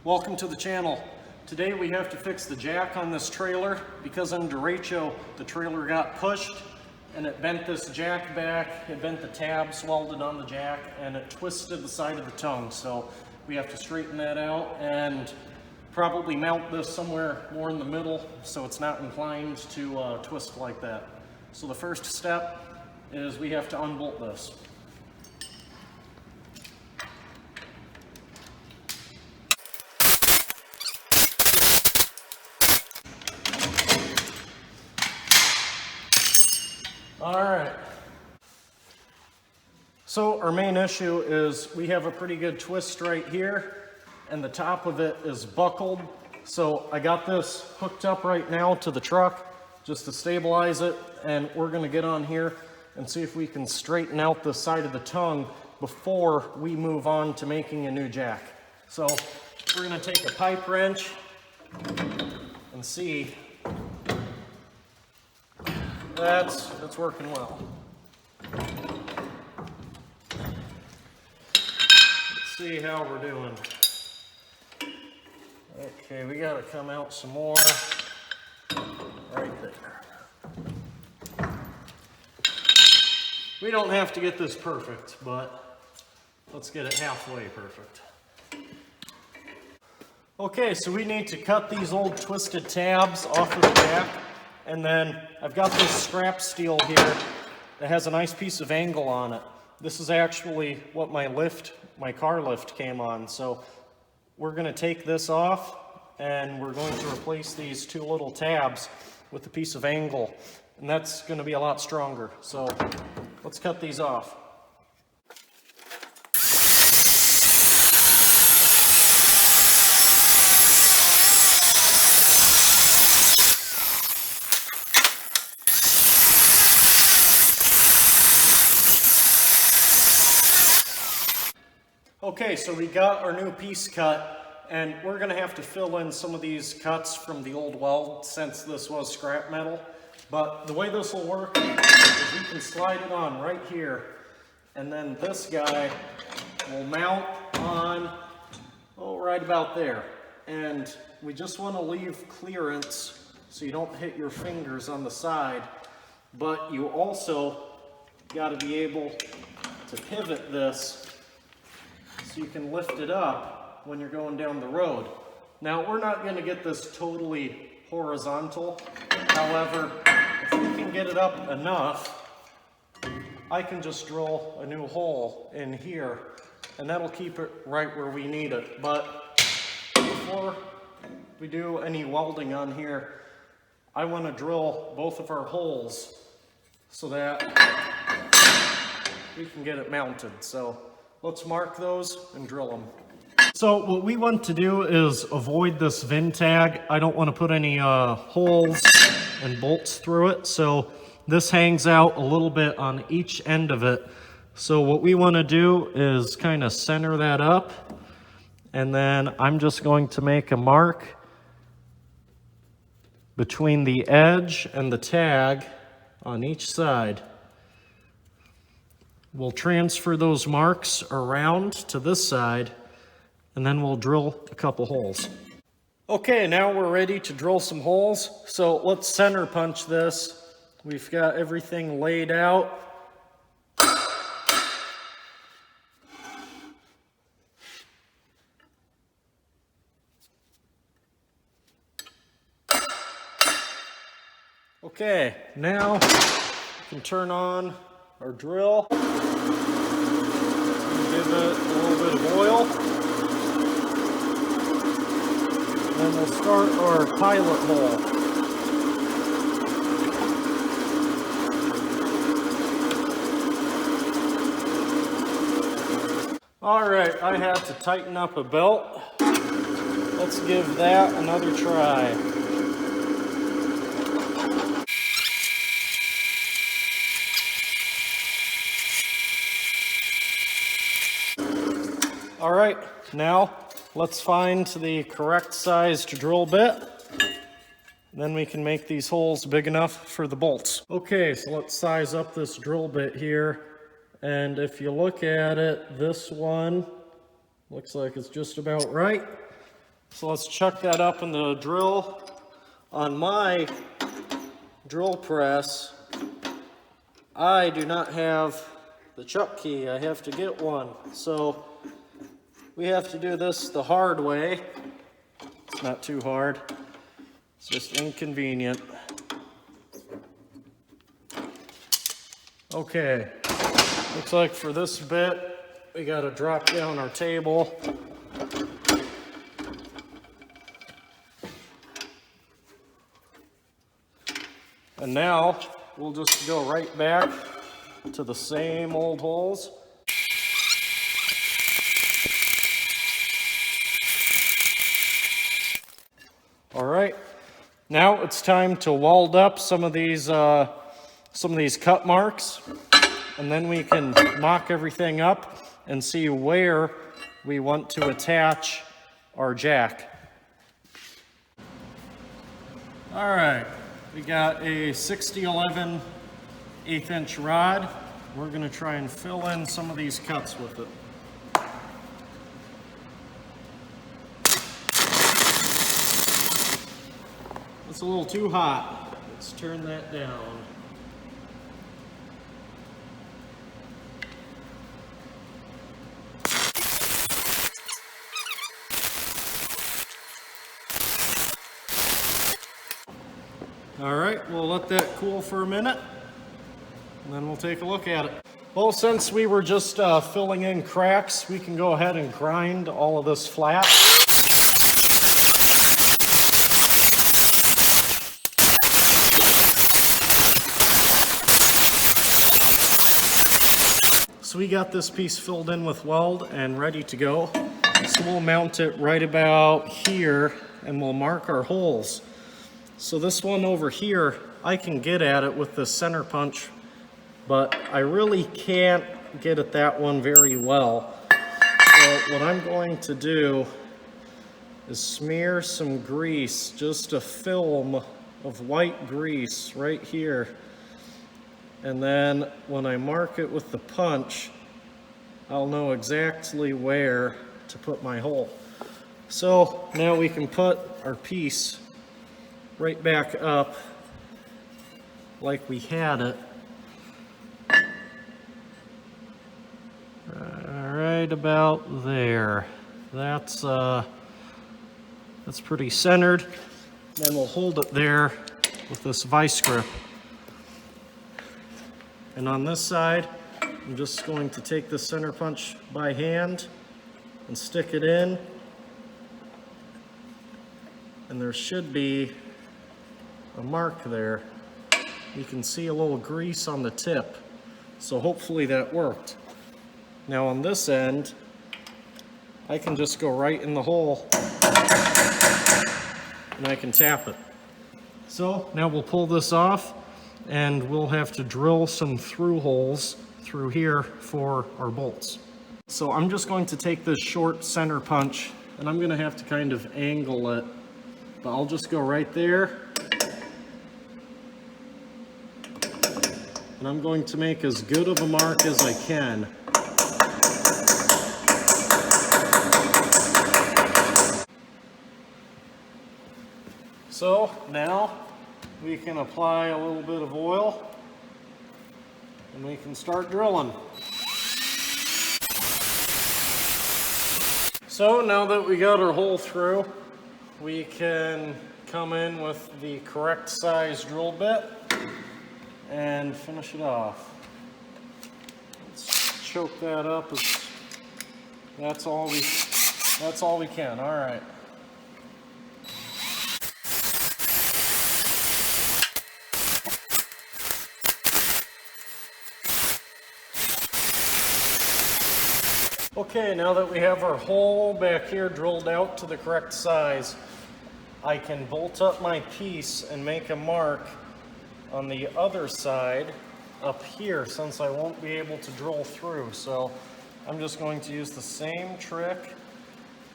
Welcome to the channel. Today we have to fix the jack on this trailer because on Derecho the trailer got pushed and it bent this jack back, it bent the tabs welded on the jack, and it twisted the side of the tongue. So we have to straighten that out and probably mount this somewhere more in the middle so it's not inclined to twist like that. So the first step is we have to unbolt this. Alright, so our main issue is we have a pretty good twist right here and the top of it is buckled. So I got this hooked up right now to the truck just to stabilize it, and we're going to get on here and see if we can straighten out the side of the tongue before we move on to making a new jack. So we're going to take a pipe wrench and see. That's working well. Let's see how we're doing. Okay, we gotta come out some more. Right there. We don't have to get this perfect, but let's get it halfway perfect. Okay, so we need to cut these old twisted tabs off of the jack. And then I've got this scrap steel here that has a nice piece of angle on it. This is actually what my car lift came on. So we're going to take this off and we're going to replace these two little tabs with a piece of angle. And that's going to be a lot stronger. So let's cut these off. Okay, so we got our new piece cut, and we're going to have to fill in some of these cuts from the old weld since this was scrap metal. But the way this will work is you can slide it on right here, and then this guy will mount on, right about there. And we just want to leave clearance so you don't hit your fingers on the side, but you also got to be able to pivot this so you can lift it up when you're going down the road. Now, we're not going to get this totally horizontal. However, if we can get it up enough, I can just drill a new hole in here, and that'll keep it right where we need it. But before we do any welding on here, I want to drill both of our holes so that we can get it mounted. So let's mark those and drill them. So what we want to do is avoid this VIN tag. I don't want to put any holes and bolts through it. So this hangs out a little bit on each end of it. So what we want to do is kind of center that up. And then I'm just going to make a mark between the edge and the tag on each side. We'll transfer those marks around to this side, and then we'll drill a couple holes. Okay, now we're ready to drill some holes. So let's center punch this. We've got everything laid out. Okay, now we can turn on our drill. Give it a little bit of oil. And then we'll start our pilot hole. Alright, I had to tighten up a belt. Let's give that another try. All right, now let's find the correct sized drill bit. Then we can make these holes big enough for the bolts. Okay, so let's size up this drill bit here. And if you look at it, this one looks like it's just about right. So let's chuck that up in the drill. On my drill press, I do not have the chuck key. I have to get one. So we have to do this the hard way. It's not too hard. It's just inconvenient. Okay, looks like for this bit, we gotta drop down our table. And now we'll just go right back to the same old holes. All right, now it's time to weld up some of these cut marks, and then we can mock everything up and see where we want to attach our jack. All right, we got a 6011 1/8" rod. We're gonna try and fill in some of these cuts with it. It's a little too hot. Let's turn that down. All right, we'll let that cool for a minute, and then we'll take a look at it. Well, since we were just filling in cracks, we can go ahead and grind all of this flat. So we got this piece filled in with weld and ready to go. So we'll mount it right about here, and we'll mark our holes. So this one over here, I can get at it with the center punch, but I really can't get at that one very well. So what I'm going to do is smear some grease, just a film of white grease right here. And then when I mark it with the punch, I'll know exactly where to put my hole. So now we can put our piece right back up like we had it. Right about there. That's pretty centered. Then we'll hold it there with this vice grip. And on this side, I'm just going to take the center punch by hand and stick it in. And there should be a mark there. You can see a little grease on the tip. So hopefully that worked. Now on this end, I can just go right in the hole and I can tap it. So now we'll pull this off, and we'll have to drill some through holes through here for our bolts. So I'm just going to take this short center punch, and I'm gonna have to kind of angle it, but I'll just go right there. And I'm going to make as good of a mark as I can. So now we can apply a little bit of oil and we can start drilling. So now that we got our hole through, we can come in with the correct size drill bit and finish it off. Let's choke that up. That's all we can. All right. Okay, now that we have our hole back here drilled out to the correct size, I can bolt up my piece and make a mark on the other side up here, since I won't be able to drill through. So I'm just going to use the same trick,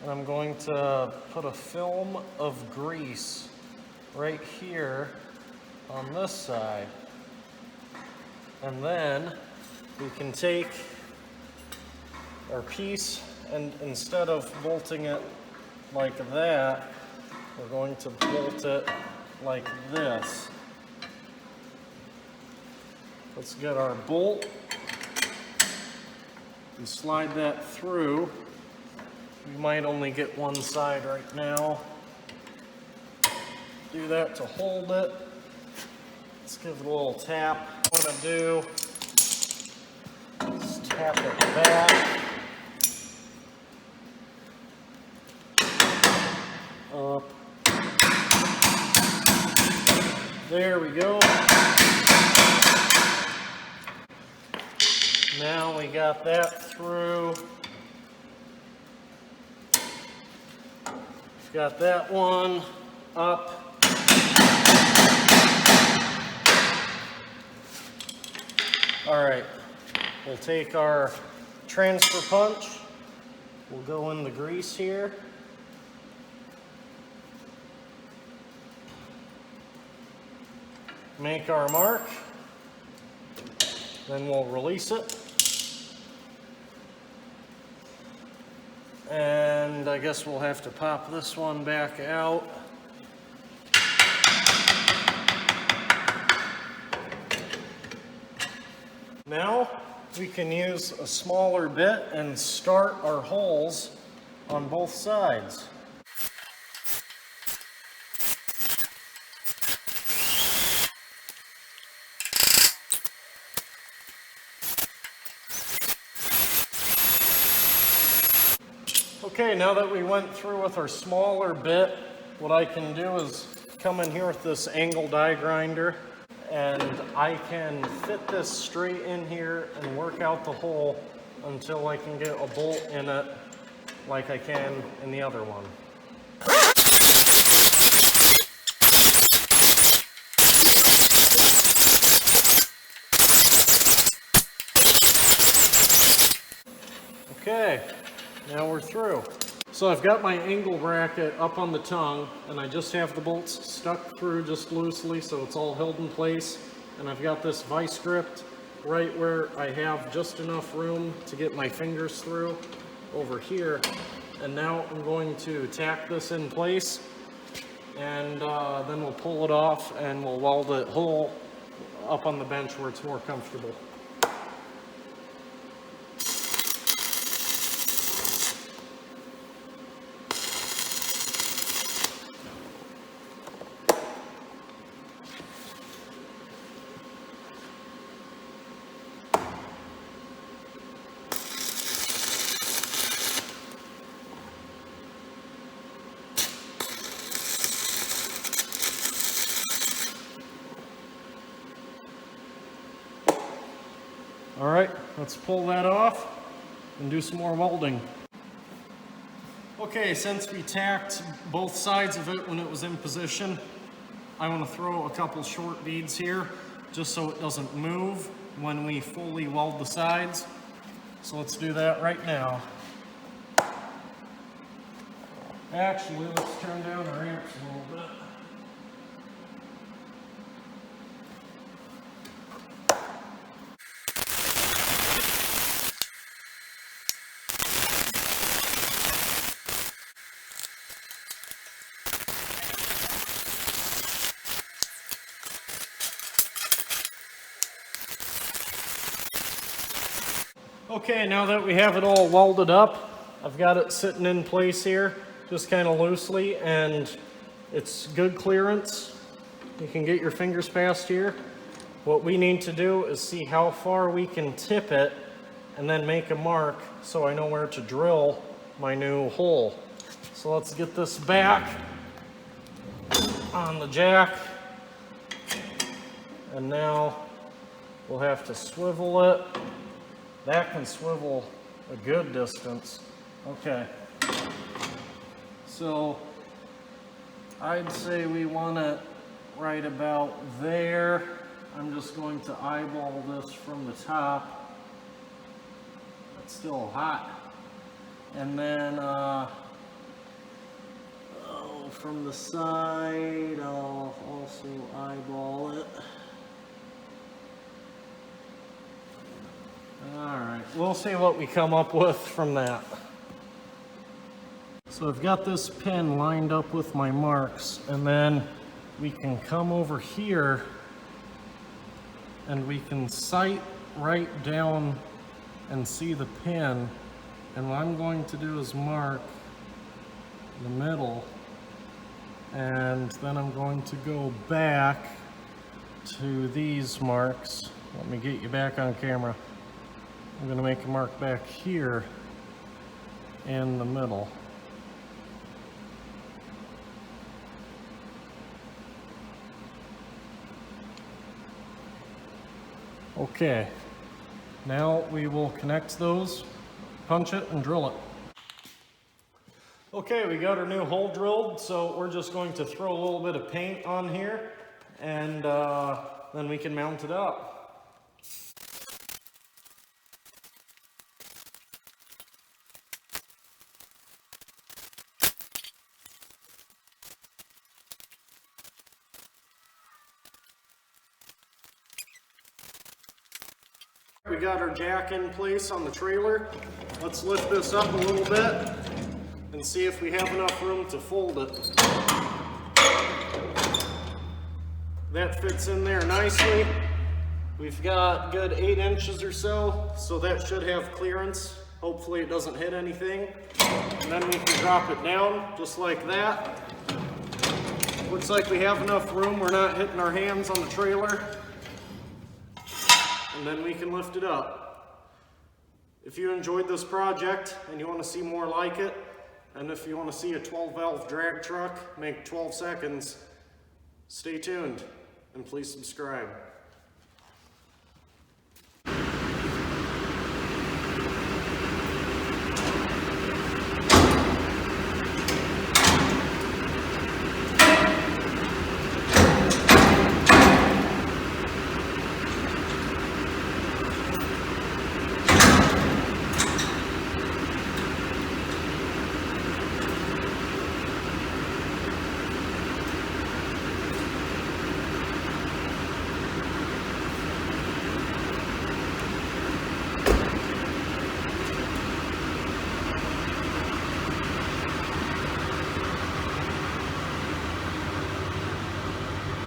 and I'm going to put a film of grease right here on this side. And then we can take our piece, and instead of bolting it like that, we're going to bolt it like this. Let's get our bolt and slide that through. We might only get one side right now. Do that to hold it. Let's give it a little tap. What I'm going to do is tap it back. Up. There we go. Now we got that through. Got that one up. All right, we'll take our transfer punch. We'll go in the grease here. Make our mark. Then we'll release it. And I guess we'll have to pop this one back out. Now we can use a smaller bit and start our holes on both sides. Okay, now that we went through with our smaller bit, what I can do is come in here with this angle die grinder, and I can fit this straight in here and work out the hole until I can get a bolt in it like I can in the other one. Okay, now we're through. So I've got my angle bracket up on the tongue, and I just have the bolts stuck through just loosely so it's all held in place. And I've got this vice grip right where I have just enough room to get my fingers through over here. And now I'm going to tack this in place, and then we'll pull it off and we'll weld it whole up on the bench where it's more comfortable. All right, let's pull that off and do some more welding. Okay, since we tacked both sides of it when it was in position, I want to throw a couple short beads here just so it doesn't move when we fully weld the sides. So let's do that right now. Actually, let's turn down our amps a little bit. Okay, now that we have it all welded up, I've got it sitting in place here, just kind of loosely, and it's good clearance. You can get your fingers past here. What we need to do is see how far we can tip it and then make a mark so I know where to drill my new hole. So let's get this back on the jack, and now we'll have to swivel it. That can swivel a good distance. Okay. So I'd say we want it right about there. I'm just going to eyeball this from the top. It's still hot. And then from the side, I'll also eyeball it. All right, we'll see what we come up with from that. So I've got this pin lined up with my marks, and then we can come over here and we can sight right down and see the pin. And what I'm going to do is mark the middle, and then I'm going to go back to these marks. Let me get you back on camera. I'm going to make a mark back here in the middle. Okay, now we will connect those, punch it, and drill it. Okay, we got our new hole drilled, so we're just going to throw a little bit of paint on here, and then we can mount it up. We got our jack in place on the trailer. Let's lift this up a little bit and see if we have enough room to fold it. That fits in there nicely. We've got good 8 inches or so, so that should have clearance. Hopefully it doesn't hit anything. And then we can drop it down just like that. Looks like we have enough room. We're not hitting our hands on the trailer. And then we can lift it up. If you enjoyed this project and you want to see more like it, and if you want to see a 12-valve drag truck make 12 seconds, stay tuned and please subscribe.